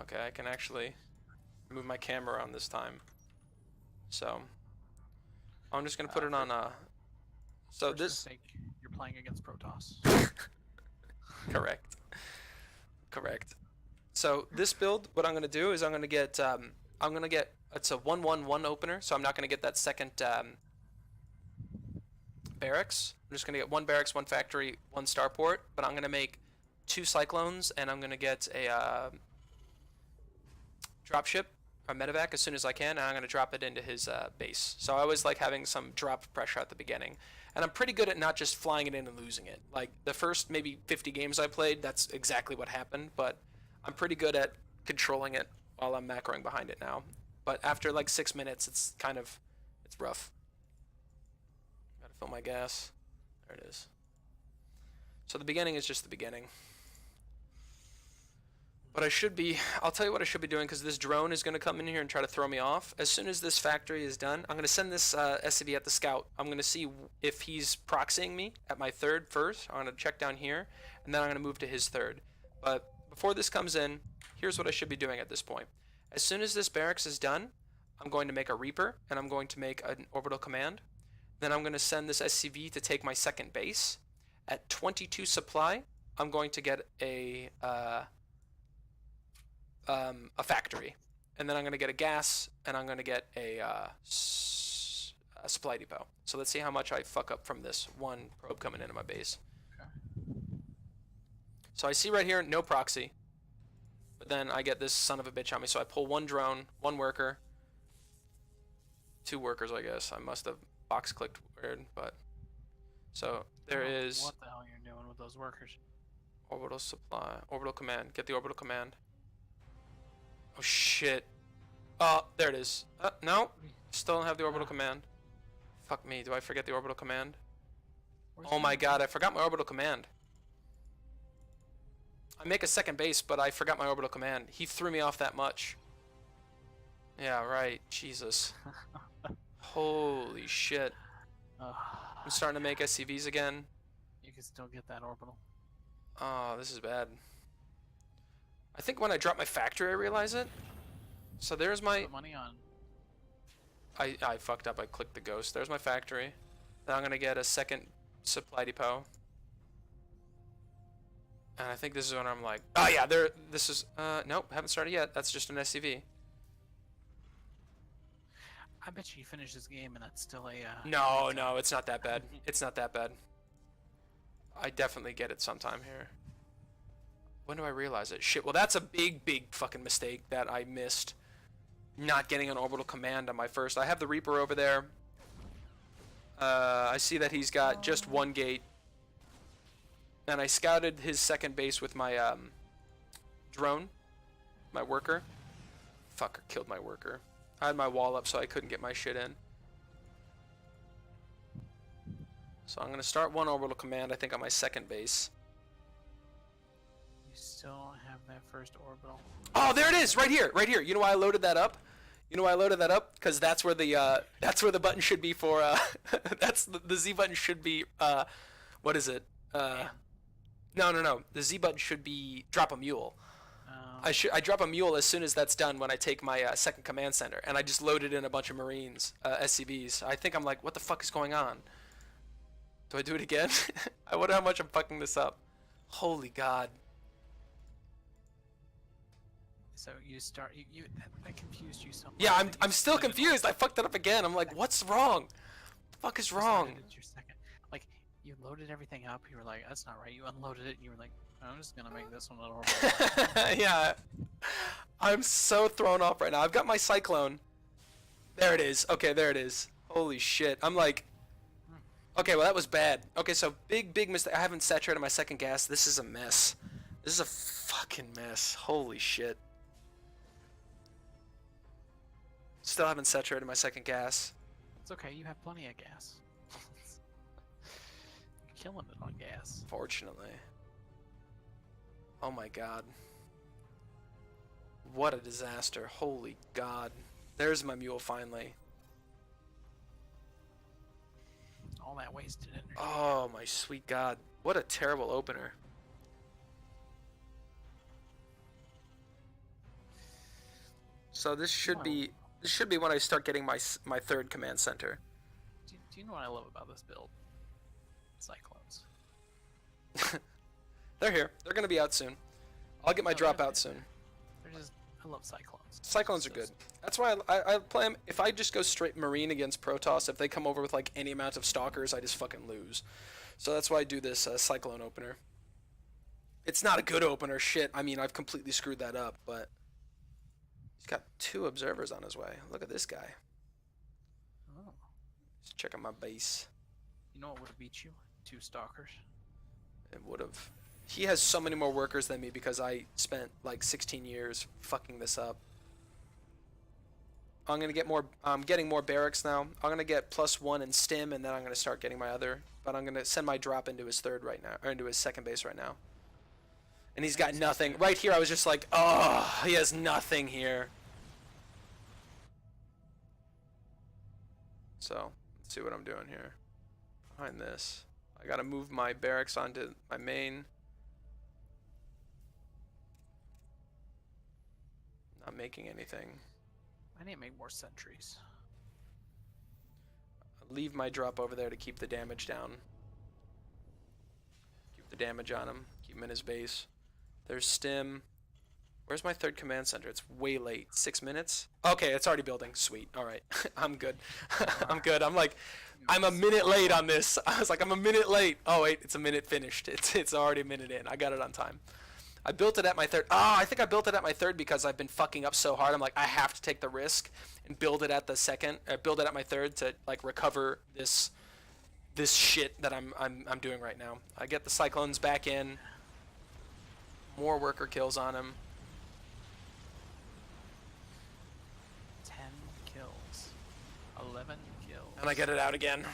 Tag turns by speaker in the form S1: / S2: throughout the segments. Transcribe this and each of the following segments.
S1: Okay, I can actually move my camera on this time. So I'm just gonna put it on so
S2: First
S1: this
S2: mistake, you're playing against Protoss.
S1: correct. Correct. So this build, what I'm gonna do is I'm gonna get it's a 1-1-1 opener, so I'm not gonna get that second barracks. I'm just gonna get one barracks, one factory, one starport, but I'm gonna make 2 cyclones and I'm gonna get a dropship or medevac as soon as I can, and I'm gonna drop it into his base. So I always like having some drop pressure at the beginning, and I'm pretty good at not just flying it in and losing it. Like the first maybe 50 games I played, that's exactly what happened, but I'm pretty good at controlling it while I'm macroing behind it now. But after like 6 minutes, it's rough. Gotta fill my gas. There it is. So the beginning is just the beginning. But I'll tell you what I should be doing, because this drone is going to come in here and try to throw me off. As soon as this factory is done, I'm going to send this SCV at the scout. I'm going to see if he's proxying me at my third first. I'm going to check down here, and then I'm going to move to his third. But before this comes in, here's what I should be doing at this point. As soon as this barracks is done, I'm going to make a Reaper, and I'm going to make an orbital command. Then I'm going to send this SCV to take my second base. At 22 supply, I'm going to get a factory, and then I'm going to get a gas, and I'm going to get a supply depot. So let's see how much I fuck up from this one probe coming into my base.
S2: Okay.
S1: So I see right here, no proxy, but then I get this son of a bitch on me. So I pull one drone, one worker, 2 workers, I guess. I must have box clicked weird, but so there is
S2: What the hell you're doing with those workers?
S1: orbital supply, orbital command. Get the orbital command. Oh shit. Oh, there it is. No, still don't have the orbital command. Fuck me, do I forget the orbital command? Oh my god, I forgot my orbital command. I make a second base, but I forgot my orbital command. He threw me off that much. Yeah, right. Jesus. Holy shit. I'm starting to make SCVs again.
S2: You can still get that orbital.
S1: Oh, this is bad. I think when I drop my factory, I realize it. So there's my...
S2: Put money on.
S1: I fucked up. I clicked the ghost. There's my factory. Now I'm going to get a second supply depot. And I think this is when I'm like... Oh, yeah, this is... nope, haven't started yet. That's just an SCV.
S2: I bet you finish this game and that's still a...
S1: No, it's not that bad. It's not that bad. I definitely get it sometime here. When do I realize it? Shit, well that's a big fucking mistake that I missed. Not getting an orbital command on my first. I have the Reaper over there. I see that he's got just 1 gate. And I scouted his second base with my drone. My worker. Fucker, killed my worker. I had my wall up so I couldn't get my shit in. So I'm going to start 1 orbital command, I think, on my second base.
S2: You still don't have that first orbital.
S1: Oh, there it is, right here, right here. You know why I loaded that up? You know why I loaded that up? Because that's where the button should be for. That's the Z button should be. What is it? No. The Z button should be drop a mule. I drop a mule as soon as that's done when I take my second command center, and I just loaded in a bunch of Marines, SCVs. I think I'm like, what the fuck is going on? Do I do it again? I wonder how much I'm fucking this up. Holy God.
S2: So you start you that confused you so much.
S1: Yeah, I'm still confused. I fucked it up again. I'm like, what's wrong? What the fuck is wrong?
S2: Your second, like you loaded everything up. You were like, that's not right. You unloaded it. And you were like, I'm just gonna make this one a little.
S1: Yeah, I'm so thrown off right now. I've got my cyclone. There it is. Okay, there it is. Holy shit. I'm like, okay, well that was bad. Okay, so big mistake. I haven't saturated my second gas. This is a mess. This is a fucking mess. Holy shit. Still haven't saturated my second gas.
S2: It's okay, you have plenty of gas. You're killing it on gas.
S1: Fortunately. Oh my god. What a disaster. Holy god. There's my mule finally.
S2: All that wasted energy.
S1: Oh my sweet god. What a terrible opener. So this should be when I start getting my third command center.
S2: Do you know what I love about this build? Cyclones.
S1: They're here. They're gonna be out soon. I'll get my drop out soon.
S2: I love Cyclones.
S1: Cyclones are good. That's why I play them. If I just go straight Marine against Protoss, if they come over with like any amount of Stalkers, I just fucking lose. So that's why I do this Cyclone opener. It's not a good opener, shit. I mean, I've completely screwed that up, but he's got 2 observers on his way. Look at this guy.
S2: Oh.
S1: Just checking my base.
S2: You know what would have beat you? 2 Stalkers.
S1: It would have. He has so many more workers than me because I spent like 16 years fucking this up. I'm gonna get more. I'm getting more barracks now. I'm gonna get +1 in stim, and then I'm gonna start getting my other. But I'm gonna send my drop into his third right now, or into his second base right now. And he's got nothing. Right here, I was just like, oh, he has nothing here. So let's see what I'm doing here. Behind this, I gotta move my barracks onto my main. Not making anything.
S2: I need to make more sentries.
S1: I'll leave my drop over there to keep the damage down. Keep the damage on him. Keep him in his base. There's stim. Where's my third command center? It's way late. 6 minutes? Okay, it's already building. Sweet. Alright. I'm good. I'm good. I'm a minute late on this. I was like, I'm a minute late. Oh wait, it's a minute finished. It's already a minute in. I got it on time. I built it at my third. I think I built it at my third because I've been fucking up so hard. I'm like, I have to take the risk and build it at the second. Build it at my third to like recover this shit that I'm doing right now. I get the Cyclones back in. More worker kills on him.
S2: 10 kills. 11 kills.
S1: And I get it out again.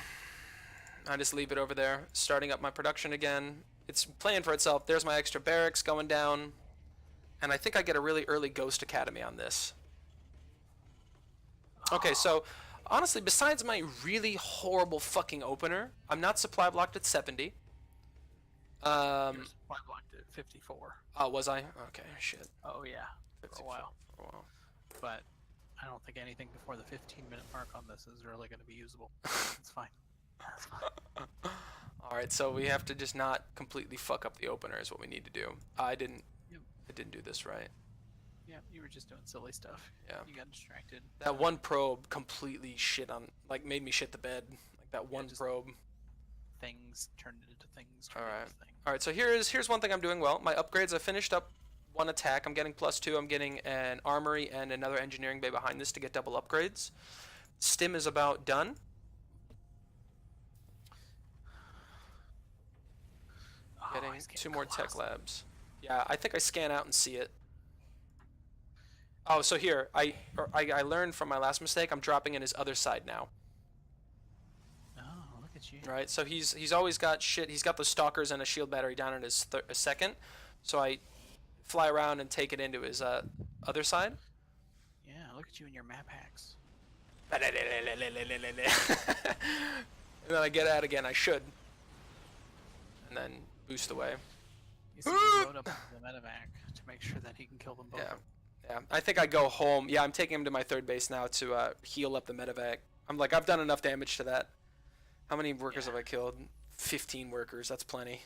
S1: I just leave it over there, starting up my production again. It's playing for itself. There's my extra barracks going down. And I think I get a really early Ghost Academy on this. Okay, so honestly, besides my really horrible fucking opener, I'm not supply blocked at 70.
S2: You're supply blocked at 54.
S1: Oh, was I? Okay, shit.
S2: Oh yeah, for a while.
S1: For a while.
S2: But I don't think anything before the 15-minute mark on this is really going to be usable. It's fine. It's fine.
S1: Alright, so we have to just not completely fuck up the opener is what we need to do. I didn't do this right.
S2: Yeah, you were just doing silly stuff.
S1: Yeah.
S2: You got distracted.
S1: That one probe completely shit on, like, made me shit the bed. Like, that one probe.
S2: Things turned into things.
S1: Alright, so here's one thing I'm doing well. My upgrades, I finished up one attack. I'm getting +2. I'm getting an armory and another engineering bay behind this to get double upgrades. Stim is about done. Getting 2 more tech labs. Yeah, I think I scan out and see it. Oh, so here, I learned from my last mistake. I'm dropping in his other side now.
S2: Oh, look at you.
S1: Right, so he's always got shit. He's got the stalkers and a shield battery down in his second. So I fly around and take it into his other side.
S2: Yeah, look at you and your map hacks.
S1: And then I get out again. I should. And then boost away.
S2: You see, you load up the medevac to make sure that he can kill them both.
S1: Yeah. I think I go home. Yeah, I'm taking him to my third base now to heal up the medevac. I'm like, I've done enough damage to that. How many workers have I killed? 15 workers. That's plenty.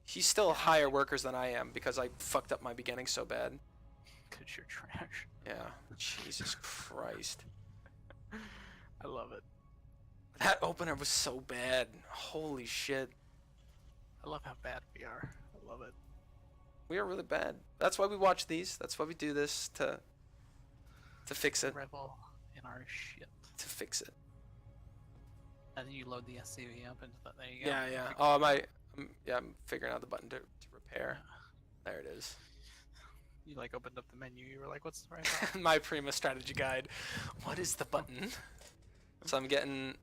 S1: He's still higher workers than I am because I fucked up my beginning so bad.
S2: Cause you're trash.
S1: Yeah. Jesus Christ.
S2: I love it.
S1: That opener was so bad. Holy shit.
S2: I love how bad we are. I love it.
S1: We are really bad. That's why we watch these. That's why we do this to fix it.
S2: Revel in our shit.
S1: To fix it.
S2: And then you load the SCV up into that. There you go.
S1: Yeah. Oh, I'm figuring out the button to repair. There it is.
S2: You like opened up the menu. You were like, "What's the right button?"
S1: My Prima strategy guide. What is the button? So I'm getting.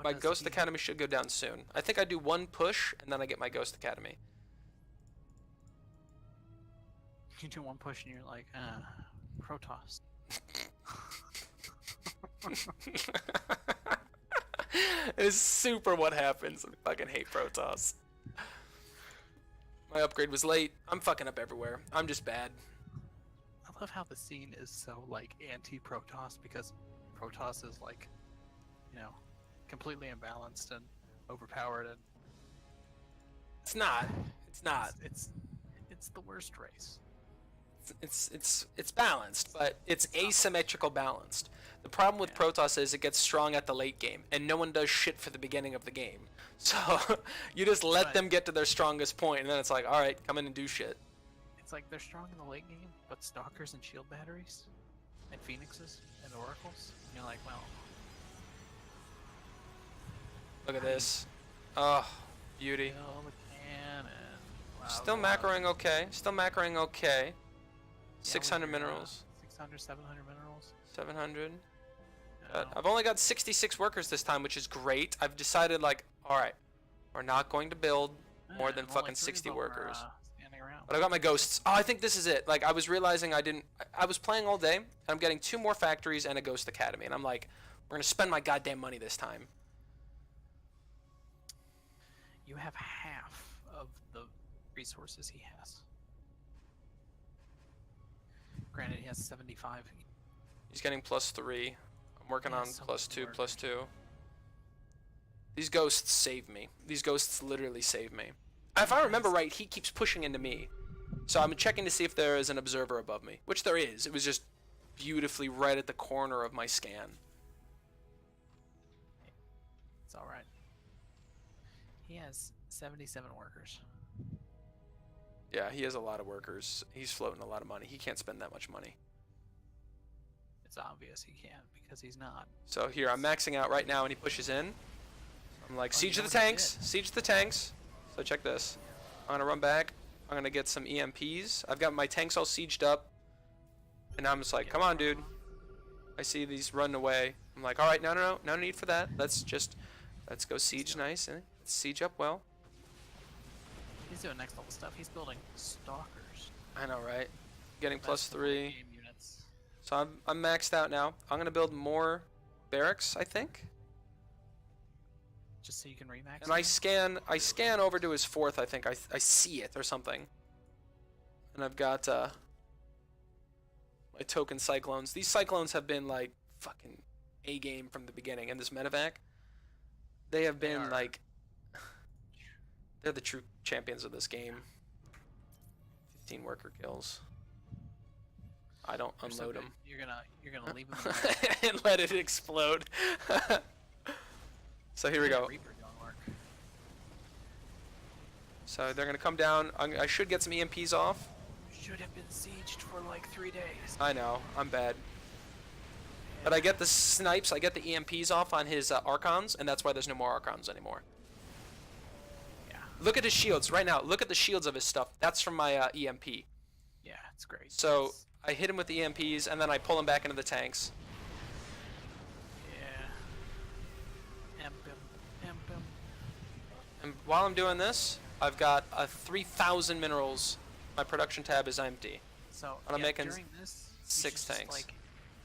S1: My Ghost Academy should go down soon. I think I do 1 push and then I get my Ghost Academy.
S2: You do 1 push and you're like, Protoss.
S1: It's super what happens. I fucking hate Protoss. My upgrade was late. I'm fucking up everywhere. I'm just bad.
S2: love how the scene is so like anti-Protoss because Protoss is like, completely imbalanced and overpowered, and
S1: It's not. It's not.
S2: it's the worst race.
S1: It's balanced, but it's asymmetrical balanced. The problem with Protoss is it gets strong at the late game, and no one does shit for the beginning of the game. So you just let them get to their strongest point, and then it's like, all right, come in and do shit.
S2: It's like they're strong in the late game, but Stalkers and Shield Batteries, and Phoenixes and Oracles, and you're like, well.
S1: Look at this. Oh, beauty.
S2: Kill the cannon. Wow,
S1: Still macroing okay. Still macroing okay.
S2: Yeah,
S1: 600
S2: with your,
S1: minerals.
S2: 600, 700 minerals.
S1: 700.
S2: No.
S1: I've only got 66 workers this time, which is great. I've decided, like, alright, we're not going to build more than
S2: Only
S1: fucking
S2: 3 of
S1: 60
S2: them
S1: workers.
S2: Are, standing around.
S1: But I got my ghosts. Oh, I think this is it. Like, I was realizing I was playing all day, and I'm getting 2 more factories and a ghost academy. And I'm like, we're going to spend my goddamn money this time.
S2: You have half of the resources he has. Granted, he has 75.
S1: He's getting +3. I'm working on
S2: so
S1: +2,
S2: much
S1: +2. These ghosts save me. These ghosts literally save me. If I remember right, he keeps pushing into me. So I'm checking to see if there is an observer above me, which there is. It was just beautifully right at the corner of my scan.
S2: It's alright. He has 77 workers.
S1: Yeah, he has a lot of workers. He's floating a lot of money. He can't spend that much money.
S2: It's obvious he can't because he's not.
S1: So here, I'm maxing out right now, and he pushes in. I'm like, siege
S2: you
S1: the
S2: know what he
S1: tanks, siege the tanks. So check this. I'm gonna run back. I'm gonna get some EMPs. I've got my tanks all sieged up, and I'm just like, come on, dude. I see these running away. I'm like, all right, no need for that. Let's go siege nice and siege up well.
S2: He's doing next level stuff. He's building stalkers.
S1: I know, right? Getting
S2: That's the late
S1: +3.
S2: game units.
S1: So I'm maxed out now. I'm gonna build more barracks, I think.
S2: Just so you can remax.
S1: And I scan over to his 4th, I think. I see it or something. And I've got my token cyclones. These cyclones have been like fucking A game from the beginning. And this medevac, they have been like, they're the true champions of this game. 15 worker kills. I don't unload them.
S2: You're gonna leave them
S1: And let it explode. So here we go.
S2: Reaper don't work.
S1: So they're gonna come down. I should get some EMPs off.
S2: Should have been sieged for like 3 days.
S1: I know, I'm bad. But I get the snipes, I get the EMPs off on his Archons, and that's why there's no more Archons anymore.
S2: Yeah.
S1: Look at his shields right now. Look at the shields of his stuff. That's from my EMP.
S2: Yeah, it's great.
S1: So I hit him with the EMPs, and then I pull him back into the tanks.
S2: Yeah. Imp him.
S1: And while I'm doing this, I've got 3,000 minerals. My production tab is empty.
S2: So
S1: I'm making
S2: during this,
S1: 6
S2: you should
S1: tanks.
S2: Just, like,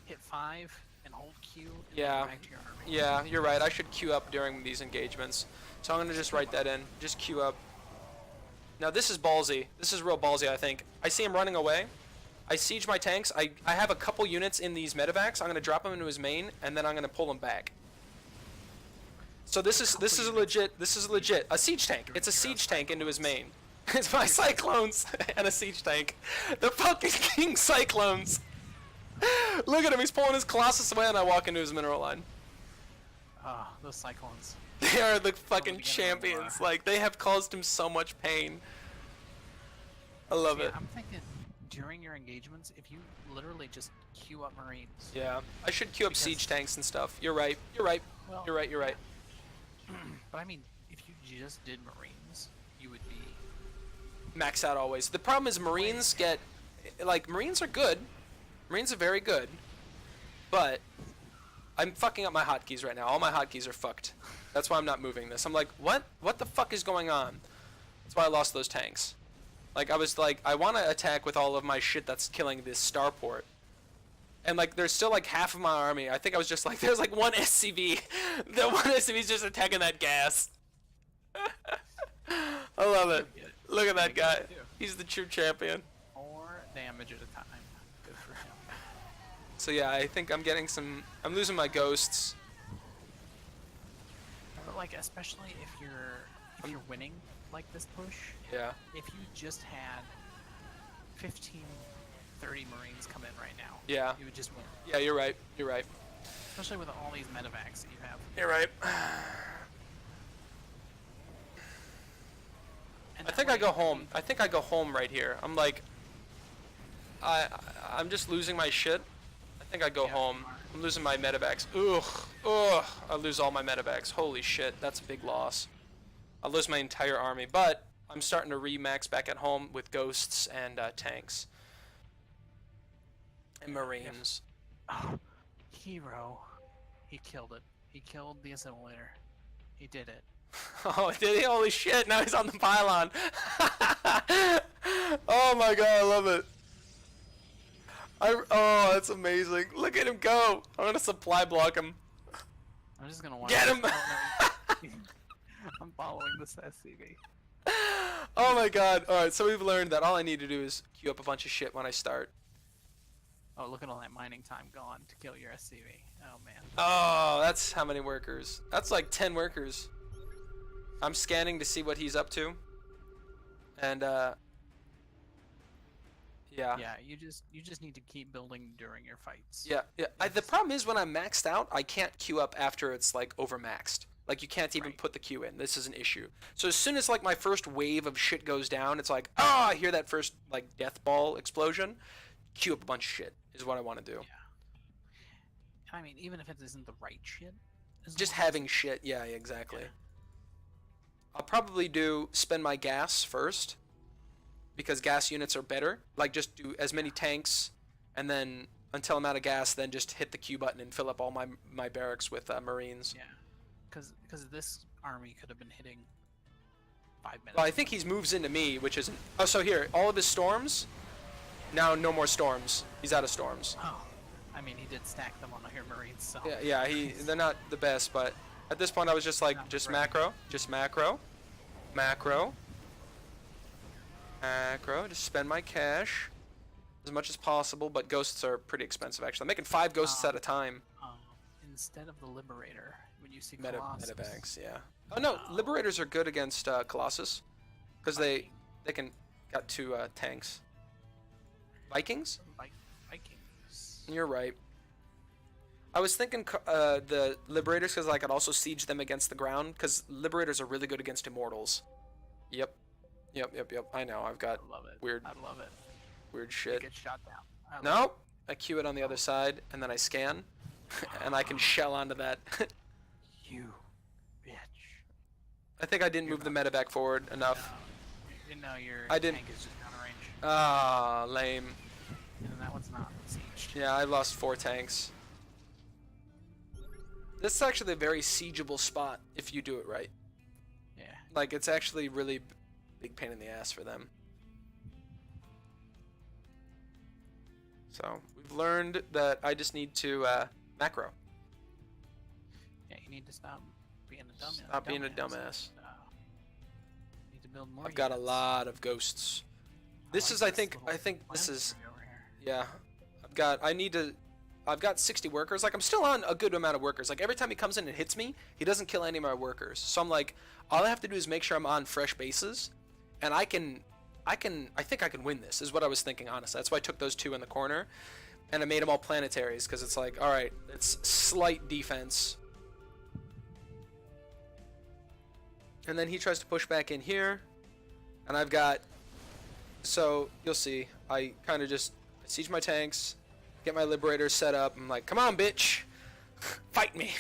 S2: hit 5 and hold Q. And
S1: Yeah.
S2: Then go back to your army.
S1: Yeah, you're right. I should queue up during these engagements. So I'm going to just write that in. Just queue up. Now this is ballsy. This is real ballsy, I think. I see him running away. I siege my tanks. I have a couple units in these medevacs. I'm going to drop him into his main, and then I'm going to pull him back. So this is legit. A siege tank. It's a siege tank into his main. It's my cyclones and a siege tank. The fucking king cyclones. Look at him. He's pulling his colossus away, and I walk into his mineral line.
S2: Ah, those cyclones.
S1: They are the fucking champions. Like, they have caused him so much pain. I love it.
S2: I'm thinking during your engagements, if you literally just queue up Marines.
S1: Yeah, I should queue up
S2: Because-
S1: siege tanks and stuff. You're right. You're right.
S2: Well,
S1: You're right. You're right.
S2: But I mean, if you just did Marines, you would be.
S1: Max out always. The problem is Marines get, like, Marines are good. Marines are very good. But I'm fucking up my hotkeys right now. All my hotkeys are fucked. That's why I'm not moving this. I'm like, what? What the fuck is going on? That's why I lost those tanks. Like, I was like, I want to attack with all of my shit that's killing this starport. And, like, there's still, like, half of my army. I think I was just like, there's, like, one SCV. The one SCV's just attacking that gas. I love it. Look at that guy. He's the true champion.
S2: 4 damage at a time. Good for him.
S1: So yeah, I think I'm getting some. I'm losing my ghosts.
S2: But like, especially if you're winning like this push,
S1: Yeah.
S2: if you just had 15, 30 Marines come in right now,
S1: Yeah.
S2: you would just win.
S1: Yeah, you're right. You're right.
S2: Especially with all these medevacs that you have.
S1: You're right.
S2: And
S1: I
S2: that
S1: think I
S2: way,
S1: go home. I think I go home right here. I'm like, I'm just losing my shit. I think I go
S2: Yeah,
S1: home.
S2: you are.
S1: I'm losing my medevacs. Ugh. I lose all my medevacs. Holy shit, that's a big loss. I lose my entire army, but I'm starting to remax back at home with ghosts and tanks and marines.
S2: Oh, hero. He killed it. He killed the assimilator. He did it.
S1: Oh, did he? Holy shit! Now he's on the pylon. Oh my god, I love it. Oh, that's amazing. Look at him go. I'm gonna supply block him.
S2: I'm just gonna watch.
S1: Get him!
S2: Oh, no. I'm following this SCV.
S1: Oh my god. Alright, so we've learned that all I need to do is queue up a bunch of shit when I start.
S2: Oh, look at all that mining time gone to kill your SCV. Oh man.
S1: Oh, that's how many workers. That's like 10 workers. I'm scanning to see what he's up to. And yeah.
S2: Yeah, you just need to keep building during your fights.
S1: Yeah. The problem is when I'm maxed out, I can't queue up after it's like overmaxed. Like you can't even
S2: Right.
S1: put the queue in. This is an issue. So as soon as like my first wave of shit goes down, it's like, I hear that first like death ball explosion. Queue up a bunch of shit is what I want to do.
S2: Yeah. I mean, even if it isn't the right shit. as
S1: Just
S2: long as-
S1: having shit. Yeah, exactly.
S2: Yeah.
S1: I'll probably spend my gas first because gas units are better. Like just do as many tanks and then until I'm out of gas, then just hit the Q button and fill up all my barracks with Marines.
S2: Yeah. Because this army could have been hitting 5 minutes.
S1: Well, I think he moves into me, which isn't. Oh, so here, all of his storms. Now no more storms. He's out of storms.
S2: Oh. I mean, he did stack them on your Marines, so.
S1: Yeah. They're not the best, but at this point I was just like,
S2: Not
S1: just
S2: great.
S1: macro. Just spend my cash as much as possible. But ghosts are pretty expensive, actually. I'm making 5 ghosts at a time.
S2: Instead of the Liberator, when you see
S1: Medevacs,
S2: Colossus.
S1: yeah. Oh no, Liberators are good against Colossus, because they can got 2 tanks. Vikings?
S2: Vikings.
S1: You're right. I was thinking the Liberators because I could also siege them against the ground, because Liberators are really good against Immortals. Yep. I know. I've got
S2: I love it.
S1: weird
S2: I love it.
S1: weird
S2: It
S1: shit.
S2: gets shot down. I love
S1: Nope. I queue it on the other side, and then I scan, and I can shell onto that.
S2: it. You bitch.
S1: I think I didn't move the medevac forward enough.
S2: No, your
S1: I didn't-
S2: tank is just down range.
S1: Ah, lame.
S2: And that one's not sieged.
S1: Yeah, I lost 4 tanks. This is actually a very siegeable spot if you do it right.
S2: Yeah.
S1: Like, it's actually really big pain in the ass for them. So, we've learned that I just need to macro.
S2: Yeah, you need to stop being a dumbass.
S1: Stop being a dumbass.
S2: Need to build more.
S1: I've got a
S2: units.
S1: lot of ghosts. This
S2: like
S1: is, I
S2: this
S1: think
S2: little
S1: this is,
S2: planetary over here.
S1: yeah. I've got 60 workers. Like, I'm still on a good amount of workers. Like, every time he comes in and hits me, he doesn't kill any of my workers. So I'm like, all I have to do is make sure I'm on fresh bases, and I think I can win this, is what I was thinking, honestly. That's why I took those 2 in the corner, and I made them all planetaries, because it's like, alright, it's slight defense. And then he tries to push back in here, and I've got, so, you'll see, I kind of just siege my tanks, get my Liberators set up. I'm like, come on, bitch. Fight me.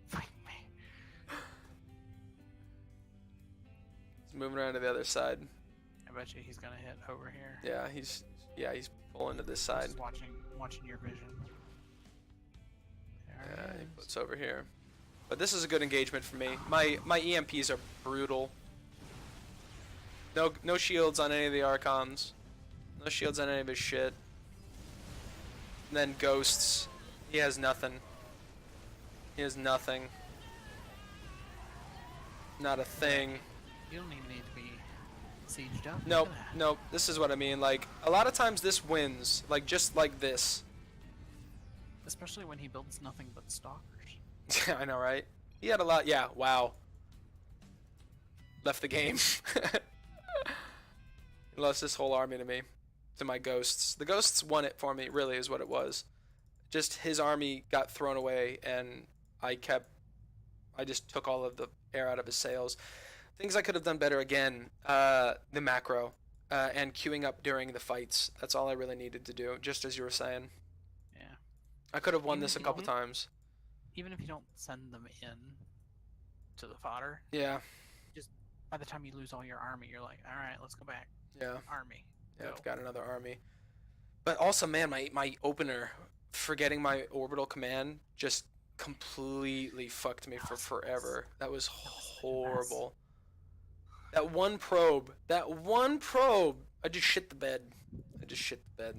S2: Fight me.
S1: He's moving around to the other side.
S2: I bet you he's gonna hit over here.
S1: Yeah, he's pulling to this side.
S2: Just watching your vision. There
S1: Yeah,
S2: it
S1: he
S2: is.
S1: puts over here. But this is a good engagement for me. My EMPs are brutal. No shields on any of the Archons. No shields on any of his shit. And then ghosts. He has nothing. He has nothing. Not a thing.
S2: You don't even need to be sieged up.
S1: Nope,
S2: Look at that.
S1: nope. This is what I mean. Like, a lot of times this wins. Like, just like this.
S2: Especially when he builds nothing but stalkers.
S1: I know, right? He had a lot. Yeah, wow. Left the game. He lost this whole army to me. To my ghosts. The ghosts won it for me, really, is what it was. Just his army got thrown away, and I just took all of the air out of his sails. Things I could have done better again. The macro. And queuing up during the fights. That's all I really needed to do, just as you were saying.
S2: Yeah.
S1: I could have won
S2: Even
S1: this a
S2: if you
S1: couple
S2: don't-
S1: times.
S2: Even if you don't send them in to the fodder,
S1: Yeah,
S2: just by the time you lose all your army, you're like, all right, let's go back.
S1: yeah.
S2: Army.
S1: Yeah,
S2: Go.
S1: I've got another army. But also, man, my opener, forgetting my orbital command, just completely fucked me for forever. That was horrible. That one probe, I just shit the bed. I just shit the bed.